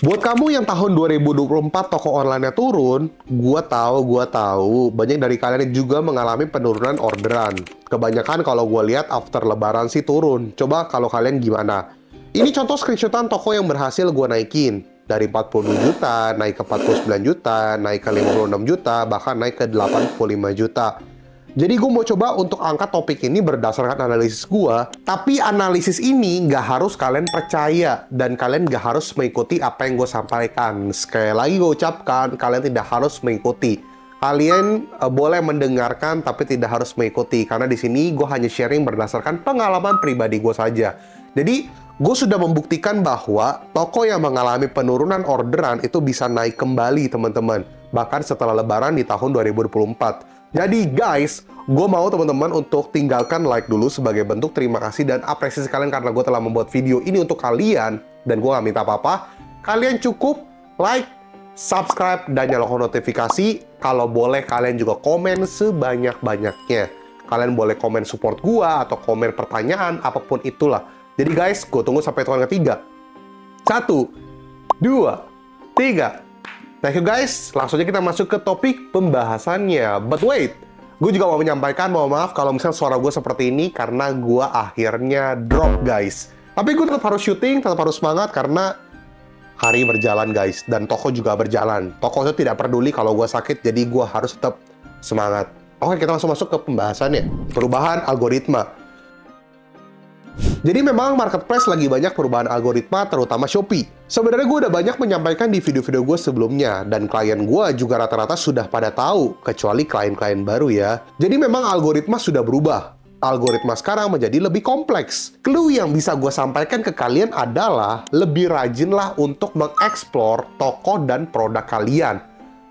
Buat kamu yang tahun 2024 toko online-nya turun, gua tahu banyak dari kalian yang juga mengalami penurunan orderan. Kebanyakan kalau gua lihat after lebaran sih turun. Coba kalau kalian gimana? Ini contoh screenshotan toko yang berhasil gua naikin. Dari 42 juta, naik ke 49 juta, naik ke 56 juta, bahkan naik ke 85 juta. Jadi gue mau coba untuk angkat topik ini berdasarkan analisis gue, tapi analisis ini nggak harus kalian percaya, dan kalian nggak harus mengikuti apa yang gue sampaikan. Sekali lagi gue ucapkan, kalian tidak harus mengikuti. Kalian boleh mendengarkan, tapi tidak harus mengikuti. Karena di sini gue hanya sharing berdasarkan pengalaman pribadi gue saja. Jadi, gue sudah membuktikan bahwa toko yang mengalami penurunan orderan itu bisa naik kembali, teman-teman. Bahkan setelah lebaran di tahun 2024. Jadi guys, gue mau teman-teman untuk tinggalkan like dulu sebagai bentuk terima kasih dan apresiasi kalian karena gue telah membuat video ini untuk kalian. Dan gue gak minta apa-apa. Kalian cukup like, subscribe, dan nyalakan notifikasi. Kalau boleh kalian juga komen sebanyak-banyaknya. Kalian boleh komen support gue atau komen pertanyaan, apapun itulah. Jadi guys, gue tunggu sampai hitungan ketiga. 1, 2, 3. Thank you guys, langsung aja kita masuk ke topik pembahasannya. But wait, gue juga mau menyampaikan, mohon maaf kalau misalnya suara gue seperti ini karena gue akhirnya drop guys. Tapi gue tetap harus syuting, tetap harus semangat karena hari berjalan guys. Dan toko juga berjalan. Toko itu tidak peduli kalau gue sakit, jadi gue harus tetap semangat. Oke, kita langsung masuk ke pembahasannya. Perubahan algoritma. Jadi memang marketplace lagi banyak perubahan algoritma, terutama Shopee. Sebenarnya gue udah banyak menyampaikan di video-video gue sebelumnya, dan klien gue juga rata-rata sudah pada tahu, kecuali klien-klien baru ya. Jadi memang algoritma sudah berubah. Algoritma sekarang menjadi lebih kompleks. Clue yang bisa gue sampaikan ke kalian adalah lebih rajinlah untuk mengeksplor toko dan produk kalian.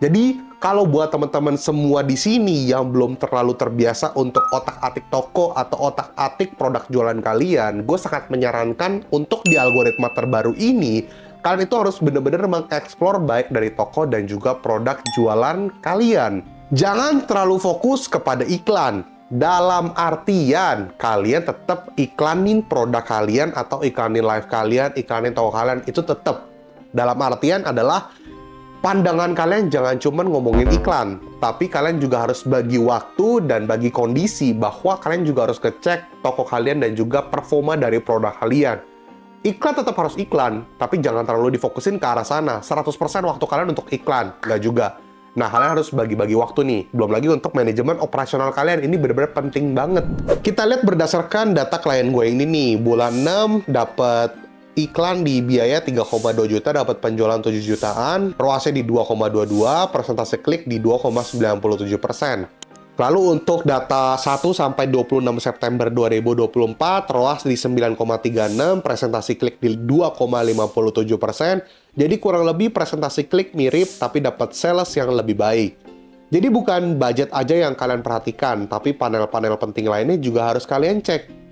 Jadi, kalau buat teman-teman semua di sini yang belum terlalu terbiasa untuk otak-atik toko atau otak-atik produk jualan kalian, gue sangat menyarankan untuk di algoritma terbaru ini, kalian itu harus benar-benar mengeksplor baik dari toko dan juga produk jualan kalian. Jangan terlalu fokus kepada iklan. Dalam artian, kalian tetap iklanin produk kalian atau iklanin live kalian, iklanin toko kalian, itu tetap. Dalam artian adalah pandangan kalian jangan cuma ngomongin iklan, tapi kalian juga harus bagi waktu dan bagi kondisi bahwa kalian juga harus ngecek toko kalian dan juga performa dari produk kalian. Iklan tetap harus iklan, tapi jangan terlalu difokusin ke arah sana. 100% waktu kalian untuk iklan, nggak juga. Nah, kalian harus bagi-bagi waktu nih. Belum lagi untuk manajemen operasional kalian, ini benar-benar penting banget. Kita lihat berdasarkan data klien gue ini nih, bulan 6 dapat iklan di biaya 3,2 juta, dapat penjualan 7 jutaan, ROAS-nya di 2,22, persentase klik di 2,97%. Lalu untuk data 1 sampai 26 September 2024, ROAS di 9,36, presentasi klik di 2,57%. Jadi kurang lebih presentasi klik mirip, tapi dapat sales yang lebih baik. Jadi bukan budget aja yang kalian perhatikan, tapi panel-panel penting lainnya juga harus kalian cek.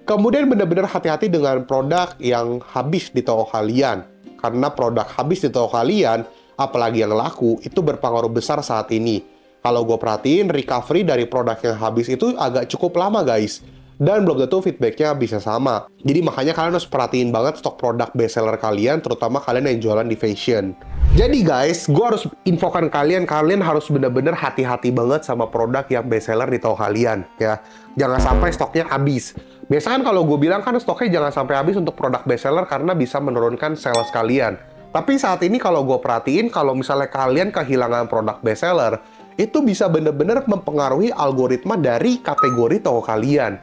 Kemudian benar-benar hati-hati dengan produk yang habis di toko kalian. Karena produk habis di toko kalian, apalagi yang laku, itu berpengaruh besar saat ini. Kalau gue perhatiin, recovery dari produk yang habis itu agak cukup lama guys. Dan belum tentu feedbacknya bisa sama. Jadi makanya kalian harus perhatiin banget stok produk bestseller kalian, terutama kalian yang jualan di fashion. Jadi guys, gue harus infokan kalian harus benar-benar hati-hati banget sama produk yang bestseller di toko kalian, ya. Jangan sampai stoknya habis. Biasanya kan kalau gue bilang kan stoknya jangan sampai habis untuk produk bestseller karena bisa menurunkan sales kalian. Tapi saat ini kalau gue perhatiin, kalau misalnya kalian kehilangan produk bestseller, itu bisa benar-benar mempengaruhi algoritma dari kategori toko kalian.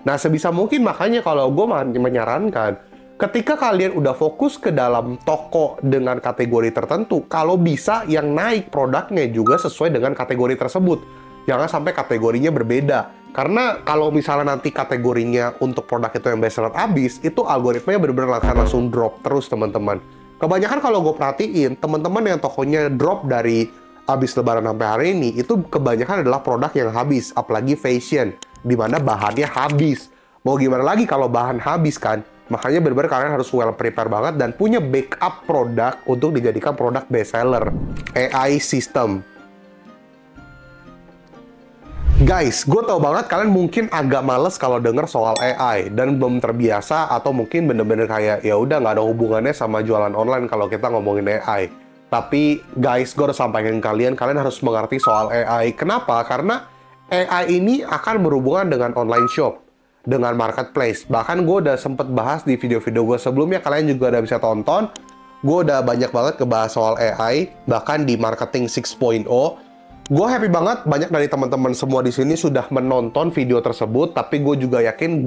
Nah, sebisa mungkin makanya kalau gue menyarankan, ketika kalian udah fokus ke dalam toko dengan kategori tertentu, kalau bisa yang naik produknya juga sesuai dengan kategori tersebut. Jangan sampai kategorinya berbeda. Karena kalau misalnya nanti kategorinya untuk produk itu yang bestseller habis, itu algoritmanya benar-benar akan langsung drop terus, teman-teman. Kebanyakan kalau gue perhatiin, teman-teman yang tokonya drop dari habis lebaran sampai hari ini, itu kebanyakan adalah produk yang habis, apalagi fashion, di mana bahannya habis. Mau gimana lagi kalau bahan habis kan? Makanya benar-benar kalian harus well prepare banget dan punya backup produk untuk dijadikan produk bestseller. AI system. Guys, gue tau banget kalian mungkin agak males kalau denger soal AI dan belum terbiasa atau mungkin bener-bener kayak ya udah nggak ada hubungannya sama jualan online kalau kita ngomongin AI. Tapi guys, gue harus sampaikan ke kalian, kalian harus mengerti soal AI. Kenapa? Karena AI ini akan berhubungan dengan online shop, dengan marketplace. Bahkan gue udah sempet bahas di video-video gue sebelumnya, kalian juga udah bisa tonton. Gue udah banyak banget ngebahas soal AI, bahkan di Marketing 6.0. Gue happy banget, banyak dari teman-teman semua di sini sudah menonton video tersebut, tapi gue juga yakin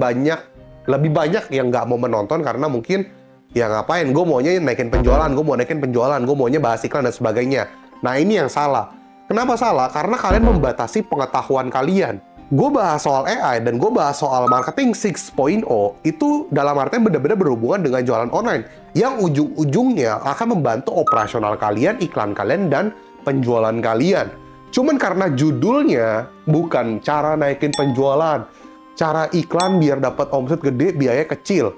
lebih banyak yang nggak mau menonton karena mungkin, ya ngapain, gue maunya naikin penjualan, gue maunya bahas iklan dan sebagainya. Nah ini yang salah. Kenapa salah? Karena kalian membatasi pengetahuan kalian. Gue bahas soal AI dan gue bahas soal Marketing 6.0, itu dalam artian benar-benar berhubungan dengan jualan online, yang ujung-ujungnya akan membantu operasional kalian, iklan kalian, dan penjualan kalian. Cuman karena judulnya bukan cara naikin penjualan, cara iklan biar dapat omset gede, biaya kecil,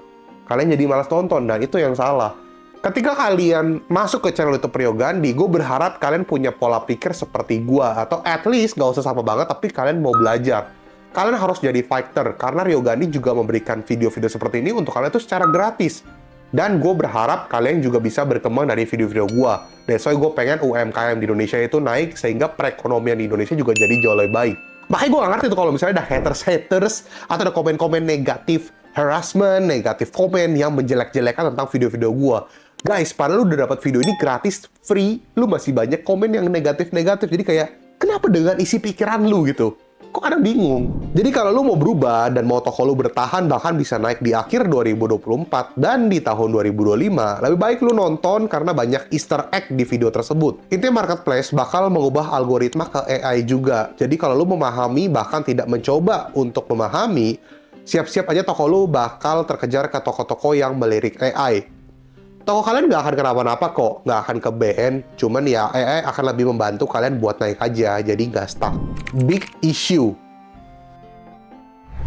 kalian jadi malas tonton, dan itu yang salah. Ketika kalian masuk ke channel YouTube Rio Gandhi, gue berharap kalian punya pola pikir seperti gue, atau at least nggak usah sama banget, tapi kalian mau belajar. Kalian harus jadi fighter, karena Rio Gandhi juga memberikan video-video seperti ini untuk kalian itu secara gratis. Dan gue berharap kalian juga bisa berkembang dari video-video gue. That's why gue pengen UMKM di Indonesia itu naik, sehingga perekonomian di Indonesia juga jadi jauh lebih baik. Makanya gue gak ngerti tuh kalau misalnya ada haters, atau ada komen-komen negatif, harassment, negatif komen yang menjelek-jelekan tentang video-video gue. Guys, padahal lu udah dapat video ini gratis, free, lu masih banyak komen yang negatif-negatif. Jadi kayak, kenapa dengan isi pikiran lu gitu? Kok kadang bingung. Jadi kalau lu mau berubah dan mau toko lu bertahan bahkan bisa naik di akhir 2024 dan di tahun 2025, lebih baik lu nonton karena banyak easter egg di video tersebut. Intinya marketplace bakal mengubah algoritma ke AI juga. Jadi kalau lu memahami bahkan tidak mencoba untuk memahami, siap-siap aja toko lu bakal terkejar ke toko-toko yang melirik AI. Toko kalian nggak akan kenapa-napa kok, nggak akan ke BN, cuman ya AI akan lebih membantu kalian buat naik aja, jadi nggak stuck. Big issue.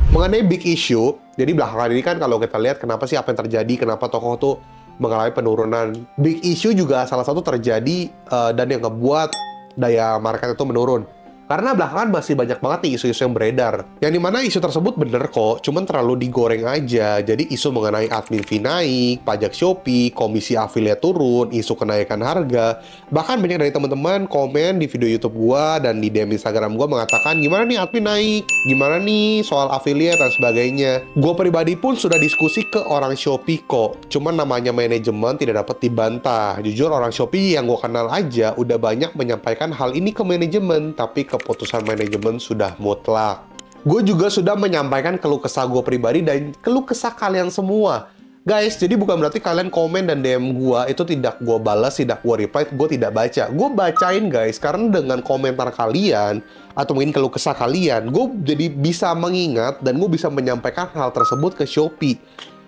Mengenai big issue, jadi belakangan ini kan kalau kita lihat kenapa sih apa yang terjadi, kenapa toko tuh mengalami penurunan. Big issue juga salah satu terjadi dan yang ngebuat daya market itu menurun. Karena belakangan masih banyak banget nih isu-isu yang beredar. Yang dimana isu tersebut bener kok, cuman terlalu digoreng aja. Jadi isu mengenai admin fee naik, pajak Shopee, komisi afiliat turun, isu kenaikan harga. Bahkan banyak dari teman-teman komen di video YouTube gua dan di DM Instagram gua mengatakan gimana nih admin naik, gimana nih soal afiliat dan sebagainya. Gua pribadi pun sudah diskusi ke orang Shopee kok. Cuman namanya manajemen tidak dapat dibantah. Jujur orang Shopee yang gua kenal aja udah banyak menyampaikan hal ini ke manajemen, tapi keputusan manajemen sudah mutlak. Gue juga sudah menyampaikan keluh kesah gue pribadi dan keluh kesah kalian semua. Guys, jadi bukan berarti kalian komen dan DM gue itu tidak gue balas, tidak gue reply, gue tidak baca. Gue bacain guys, karena dengan komentar kalian atau mungkin keluh kesah kalian, gue jadi bisa mengingat dan gue bisa menyampaikan hal tersebut ke Shopee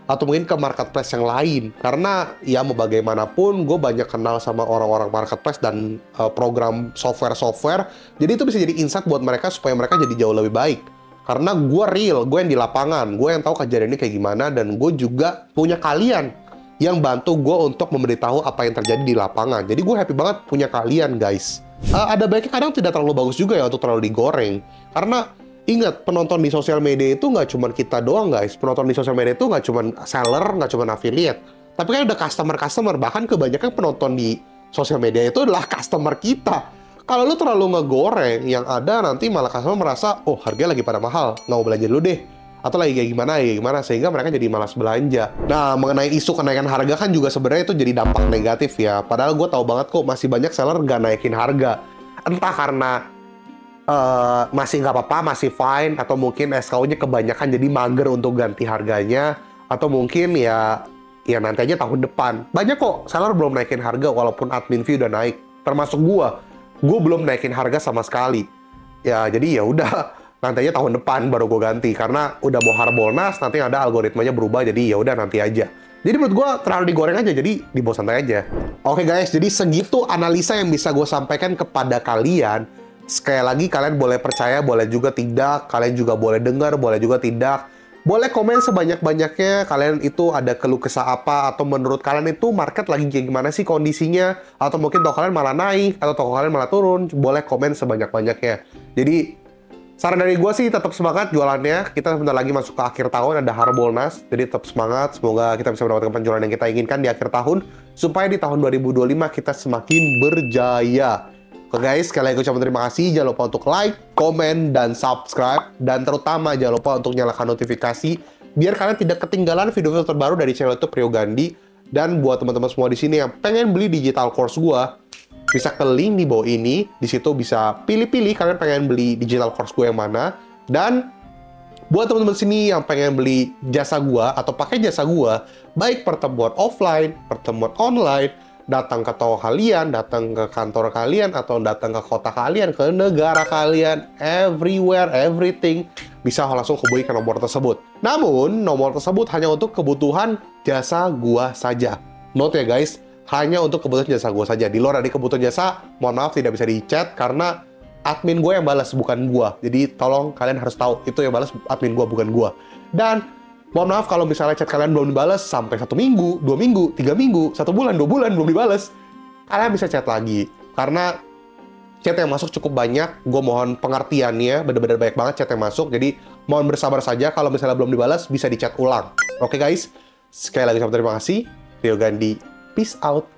atau mungkin ke marketplace yang lain. Karena ya mau bagaimanapun gue banyak kenal sama orang-orang marketplace dan program software-software, jadi itu bisa jadi insight buat mereka supaya mereka jadi jauh lebih baik. Karena gue real, gue yang di lapangan, gue yang tahu kejadian ini kayak gimana, dan gue juga punya kalian yang bantu gue untuk memberitahu apa yang terjadi di lapangan. Jadi gue happy banget punya kalian guys. Ada baiknya kadang tidak terlalu bagus juga ya untuk terlalu digoreng. Karena ingat, penonton di sosial media itu nggak cuma kita doang guys. Penonton di sosial media itu nggak cuma seller, nggak cuma affiliate. Tapi kan ada customer-customer. Bahkan kebanyakan penonton di sosial media itu adalah customer kita. Kalau lu terlalu ngegoreng, yang ada nanti malah customer merasa, oh harganya lagi pada mahal, nggak mau belanja dulu deh. Atau lagi kayak gimana, sehingga mereka jadi malas belanja. Nah, mengenai isu kenaikan harga kan juga sebenarnya itu jadi dampak negatif ya. Padahal gue tahu banget kok masih banyak seller nggak naikin harga. Entah karena masih nggak apa-apa, masih fine, atau mungkin SKU-nya kebanyakan jadi mager untuk ganti harganya, atau mungkin ya nanti aja tahun depan. Banyak kok seller belum naikin harga walaupun admin fee udah naik, termasuk gue belum naikin harga sama sekali. Ya jadi ya udah, nanti aja tahun depan baru gue ganti, karena udah mau Harbolnas, nanti ada algoritmanya berubah, jadi ya udah nanti aja. Jadi menurut gue terlalu digoreng aja, jadi dibawa santai aja. Oke guys, jadi segitu analisa yang bisa gue sampaikan kepada kalian. Sekali lagi, kalian boleh percaya, boleh juga tidak. Kalian juga boleh dengar, boleh juga tidak. Boleh komen sebanyak-banyaknya. Kalian itu ada keluh kesah apa, atau menurut kalian itu market lagi kayak gimana sih kondisinya, atau mungkin toko kalian malah naik, atau toko kalian malah turun. Boleh komen sebanyak-banyaknya. Jadi Saran dari gue sih tetap semangat jualannya. Kita sebentar lagi masuk ke akhir tahun, ada Harbolnas. Jadi tetap semangat. Semoga kita bisa mendapatkan penjualan yang kita inginkan di akhir tahun. Supaya di tahun 2025 kita semakin berjaya. Oke guys, sekali lagi ucapkan terima kasih. Jangan lupa untuk like, komen, dan subscribe. Dan terutama jangan lupa untuk nyalakan notifikasi. Biar kalian tidak ketinggalan video-video terbaru dari channel YouTube Rio Gandhi. Dan buat teman-teman semua di sini yang pengen beli digital course gue, bisa ke link di bawah ini. Di situ bisa pilih-pilih kalian pengen beli digital course gue yang mana. Dan buat teman-teman sini yang pengen beli jasa gue atau pakai jasa gue, baik pertemuan offline, pertemuan online, datang ke toko kalian, datang ke kantor kalian, atau datang ke kota kalian, ke negara kalian, everywhere, everything, bisa langsung hubungi ke nomor tersebut. Namun, nomor tersebut hanya untuk kebutuhan jasa gue saja. Note ya guys, hanya untuk kebutuhan jasa gue saja. Di luar dari kebutuhan jasa, mohon maaf tidak bisa di chat karena admin gue yang balas, bukan gue. Jadi tolong kalian harus tahu, itu yang balas admin gue, bukan gue. Dan mohon maaf kalau misalnya chat kalian belum dibalas sampai 1 minggu, 2 minggu, 3 minggu, 1 bulan, 2 bulan belum dibalas, kalian bisa chat lagi. Karena chat yang masuk cukup banyak, gue mohon pengertiannya, bener-bener banyak banget chat yang masuk. Jadi mohon bersabar saja, kalau misalnya belum dibalas bisa di chat ulang. Oke guys, sekali lagi terima kasih. Rio Gandhi. Peace out.